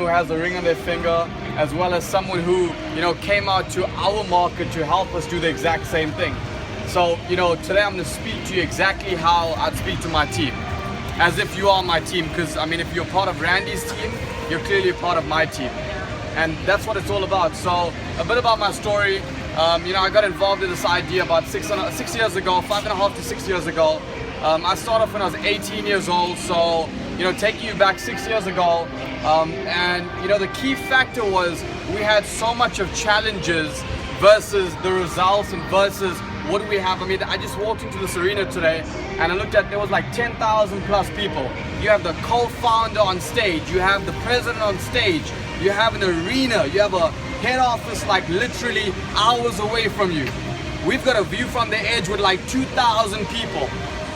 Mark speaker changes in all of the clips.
Speaker 1: who has a ring on their finger, as well as someone who, came out to our market to help us do the exact same thing. So, today I'm going to speak to you exactly how I'd speak to my team, as if you are my team, because, if you're part of Randy's team, you're clearly part of my team. And that's what it's all about. So, a bit about my story. I got involved in this idea about 6 years ago, 5.5 to 6 years ago. I started off when I was 18 years old, so, taking you back 6 years ago. The key factor was we had so much of challenges versus the results and versus what do we have. I just walked into this arena today and I looked at, there was like 10,000 plus people. You have the co-founder on stage, you have the president on stage, you have an arena, you have a head office like literally hours away from you. We've got a view from the edge with like 2,000 people.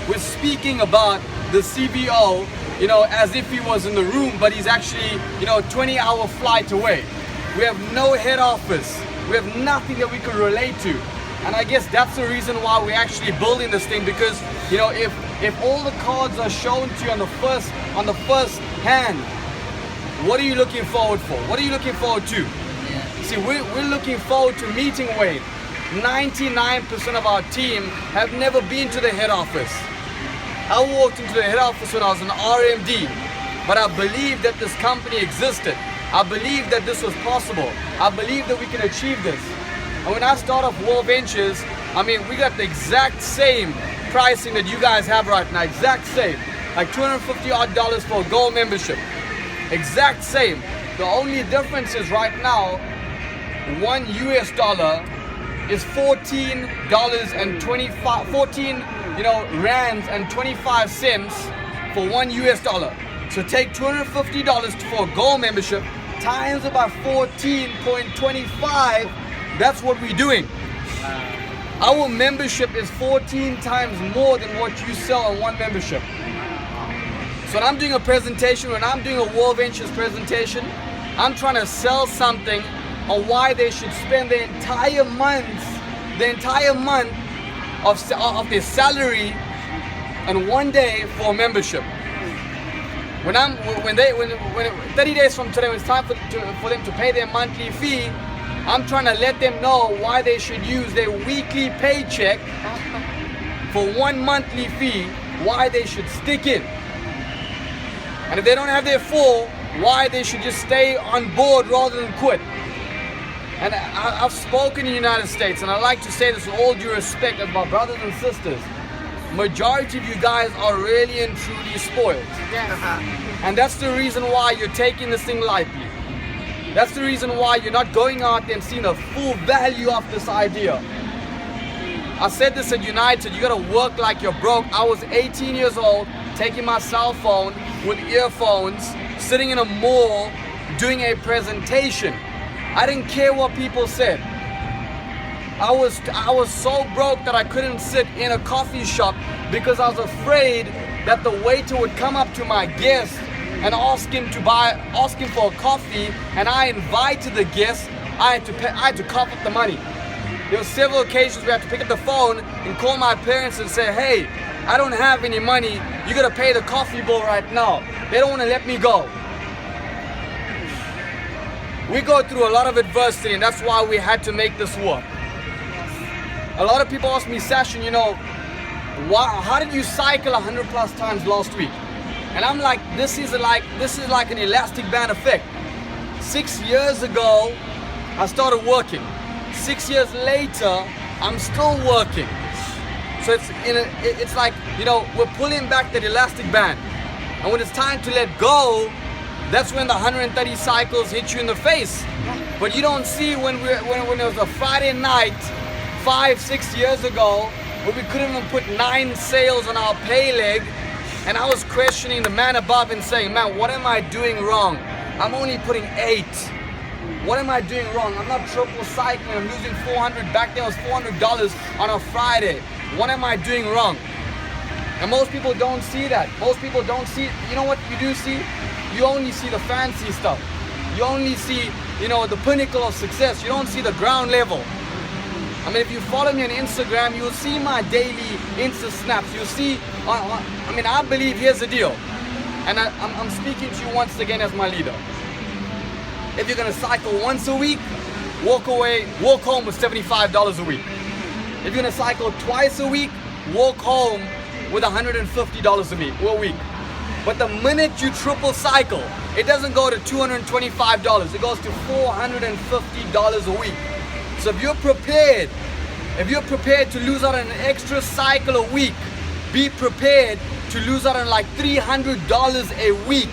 Speaker 1: We're speaking about the CBO, as if he was in the room, but he's actually, 20-hour flight away. We have no head office. We have nothing that we can relate to. And I guess that's the reason why we're actually building this thing, because, if all the cards are shown to you on the first hand, what are you looking forward for? What are you looking forward to? See, we're looking forward to meeting Wayne. 99% of our team have never been to the head office. I walked into the head office when I was an RMD, but I believed that this company existed. I believed that this was possible. I believe that we can achieve this. And when I start off World Ventures, we got the exact same pricing that you guys have right now, exact same. Like $250 odd for a gold membership. Exact same. The only difference is right now, $1 is rands and 25 cents for $1. So take $250 for a gold membership times about 14.25. That's what we're doing. Our membership is 14 times more than what you sell on one membership. So when I'm doing a presentation, when I'm doing a World Ventures presentation, I'm trying to sell something on why they should spend the entire month of their salary and 1 day for a membership. When 30 days from today, when it's time for them to pay their monthly fee, I'm trying to let them know why they should use their weekly paycheck for 1 monthly fee, why they should stick in. And if they don't have their full, why they should just stay on board rather than quit. And I've spoken in the United States, and I like to say this with all due respect as my brothers and sisters. Majority of you guys are really and truly spoiled.
Speaker 2: Yes.
Speaker 1: And that's the reason why you're taking this thing lightly. That's the reason why you're not going out there and seeing the full value of this idea. I said this at United, you gotta work like you're broke. I was 18 years old, taking my cell phone with earphones, sitting in a mall, doing a presentation. I didn't care what people said. I was so broke that I couldn't sit in a coffee shop because I was afraid that the waiter would come up to my guest and ask him for a coffee, and I invited the guest. I had to cough up the money. There were several occasions where I had to pick up the phone and call my parents and say, hey, I don't have any money. You gotta pay the coffee bill right now. They don't wanna let me go. We go through a lot of adversity, and that's why we had to make this work. A lot of people ask me, Sashin, how did you cycle 100 plus times last week? And I'm like, this is like an elastic band effect. 6 years ago, I started working. 6 years later, I'm still working. So it's like, we're pulling back that elastic band. And when it's time to let go, that's when the 130 cycles hit you in the face. But you don't see when it was a Friday night 5-6 years ago where we couldn't even put 9 sales on our pay leg, and I was questioning the man above and saying, man, what am I doing wrong? I'm only putting 8. What am I doing wrong? I'm not triple cycling, I'm losing 400, back then it was $400 on a Friday. What am I doing wrong? And most people don't see that. Most people don't see, you know what you do see? You only see the fancy stuff. You only see, the pinnacle of success. You don't see the ground level. If you follow me on Instagram, you'll see my daily Insta snaps. You'll see, I believe, here's the deal. And I'm speaking to you once again as my leader. If you're gonna cycle once a week, walk home with $75 a week. If you're gonna cycle twice a week, walk home with $150 a week. But the minute you triple cycle, it doesn't go to $225, it goes to $450 a week. So if you're prepared to lose out on an extra cycle a week, be prepared to lose out on like $300 a week.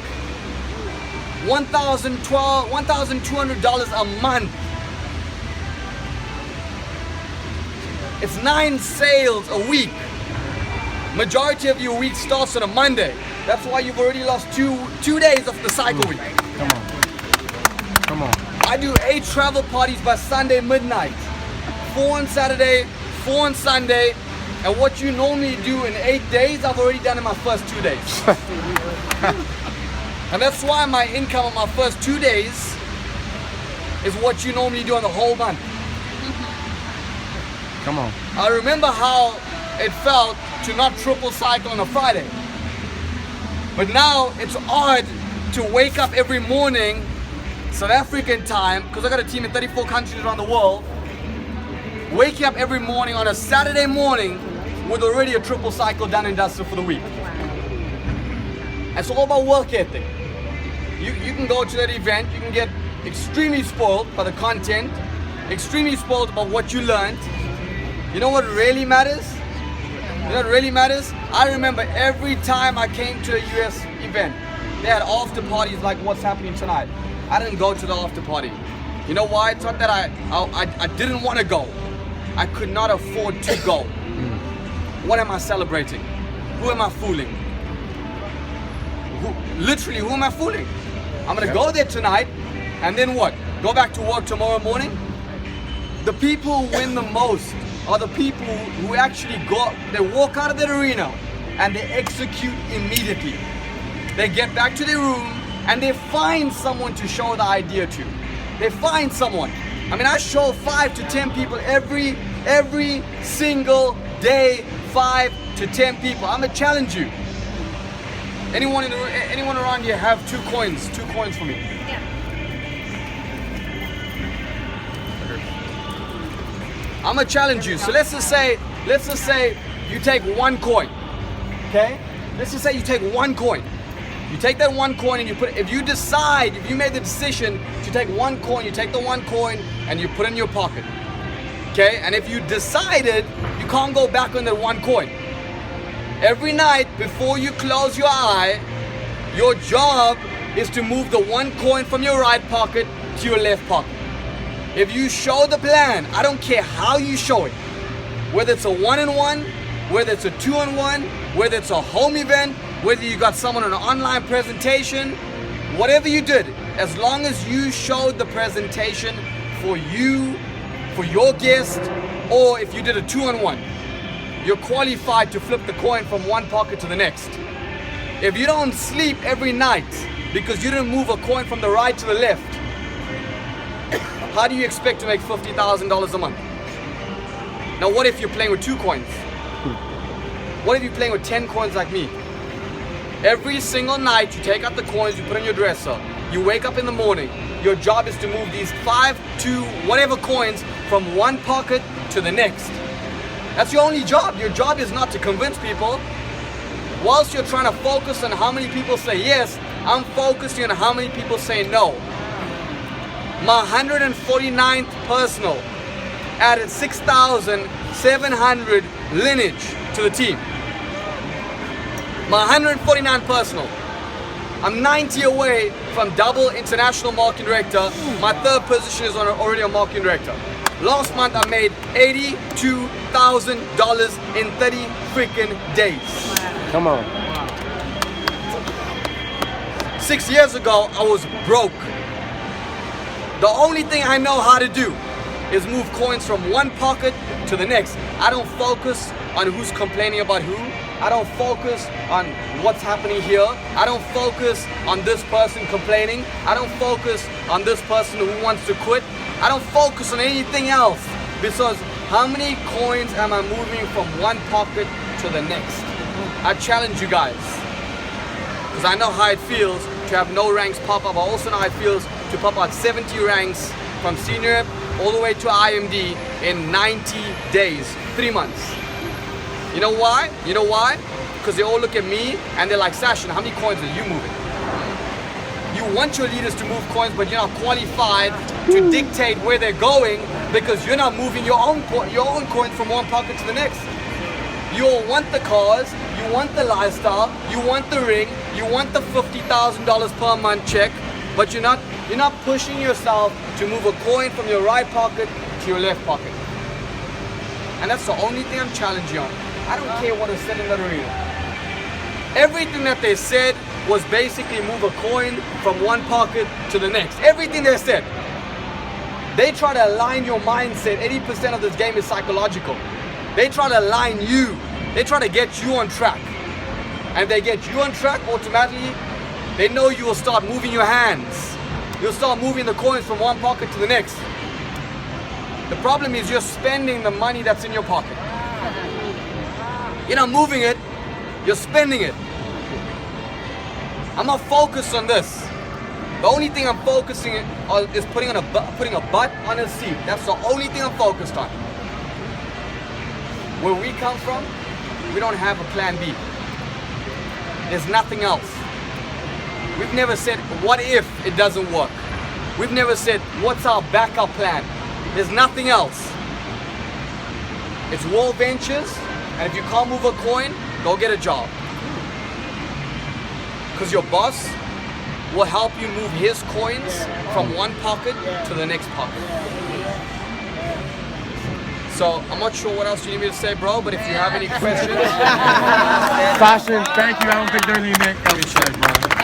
Speaker 1: $1,200 a month. It's 9 sales a week. Majority of your week starts on a Monday. That's why you've already lost two days of the cycle week.
Speaker 2: Come on.
Speaker 1: I do 8 travel parties by Sunday midnight. 4 on Saturday, 4 on Sunday. And what you normally do in 8 days, I've already done in my first 2 days. And that's why my income on my first 2 days is what you normally do on the whole month.
Speaker 2: Come on.
Speaker 1: I remember how it felt to not triple cycle on a Friday. But now it's odd to wake up every morning, South African time, because I got a team in 34 countries around the world, waking up every morning on a Saturday morning with already a triple cycle done and dusted for the week. It's all about work ethic. You can go to that event, you can get extremely spoiled by the content, extremely spoiled about what you learned. You know what really matters? You know what really matters? I remember every time I came to a US event, they had after parties like what's happening tonight. I didn't go to the after party. You know why? It's not that I didn't want to go. I could not afford to go. What am I celebrating? Who am I fooling? Literally, who am I fooling? I'm gonna go there tonight, and then what? Go back to work tomorrow morning? The people who win the most are the people who actually they walk out of that arena and they execute immediately. They get back to their room and they find someone to show the idea to. They find someone. I mean, I show 5 to 10 people every single day, 5 to 10 people. I'm gonna challenge you. Anyone around here have 2 coins? 2 coins for me.
Speaker 3: Yeah.
Speaker 1: I'm gonna challenge you. So let's just say you take 1 coin. Okay? Let's just say you take 1 coin. You take that 1 coin and you put it, if you made the decision to take 1 coin, you take the 1 coin and you put it in your pocket. Okay? And if you decided you can't go back on that 1 coin. Every night before you close your eye, your job is to move the 1 coin from your right pocket to your left pocket. If you show the plan, I don't care how you show it, whether it's a 1-on-1, whether it's a 2-on-1, whether it's a home event, whether you got someone on an online presentation, whatever you did, as long as you showed the presentation for you, for your guest, or if you did a 2-on-1, you're qualified to flip the coin from 1 pocket to the next. If you don't sleep every night because you didn't move a coin from the right to the left, how do you expect to make $50,000 a month? Now what if you're playing with 2 coins? What if you're playing with 10 coins like me? Every single night you take out the coins, you put in your dresser, you wake up in the morning, your job is to move these 5 to whatever coins from 1 pocket to the next. That's your only job. Your job is not to convince people. Whilst you're trying to focus on how many people say yes, I'm focusing on how many people say no. My 149th personal added 6,700 lineage to the team. My 149th personal. I'm 90 away from double international marketing director. My 3rd position is already a marketing director. Last month I made $82,000 in 30 freaking days.
Speaker 2: Come on.
Speaker 1: 6 years ago I was broke. The only thing I know how to do is move coins from 1 pocket to the next. I don't focus on who's complaining about who. I don't focus on what's happening here. I don't focus on this person complaining. I don't focus on this person who wants to quit. I don't focus on anything else because how many coins am I moving from 1 pocket to the next? I challenge you guys because I know how it feels to to have no ranks pop up. I also know how it feels to pop out 70 ranks from senior all the way to IMD in 90 days, 3 months. You know why? You know why? Because they all look at me and they're like, Sashin, how many coins are you moving? You want your leaders to move coins, but you're not qualified to dictate where they're going because you're not moving your own coins from one pocket to the next. You all want the cars, you want the lifestyle, you want the ring, you want the $50,000 per month check, but you're not pushing yourself to move a coin from your right pocket to your left pocket. And that's the only thing I'm challenging on. I don't care what is said in that arena. Everything that they said was basically move a coin from one pocket to the next. Everything they said. They try to align your mindset. 80% of this game is psychological. They try to align you. They try to get you on track. And if they get you on track, automatically, they know you will start moving your hands. You'll start moving the coins from one pocket to the next. The problem is you're spending the money that's in your pocket. You're not moving it, you're spending it. I'm not focused on this. The only thing I'm focusing on is putting a butt on a seat. That's the only thing I'm focused on. Where we come from, we don't have a plan B. There's nothing else. We've never said, what if it doesn't work? We've never said, what's our backup plan? There's nothing else. It's World Ventures, and if you can't move a coin, go get a job. Because your boss will help you move his coins from one pocket to the next pocket. So I'm not sure what else you need me to say, bro, but if you have any questions.
Speaker 2: Sashin, thank you. I don't think there's anything else to say, bro.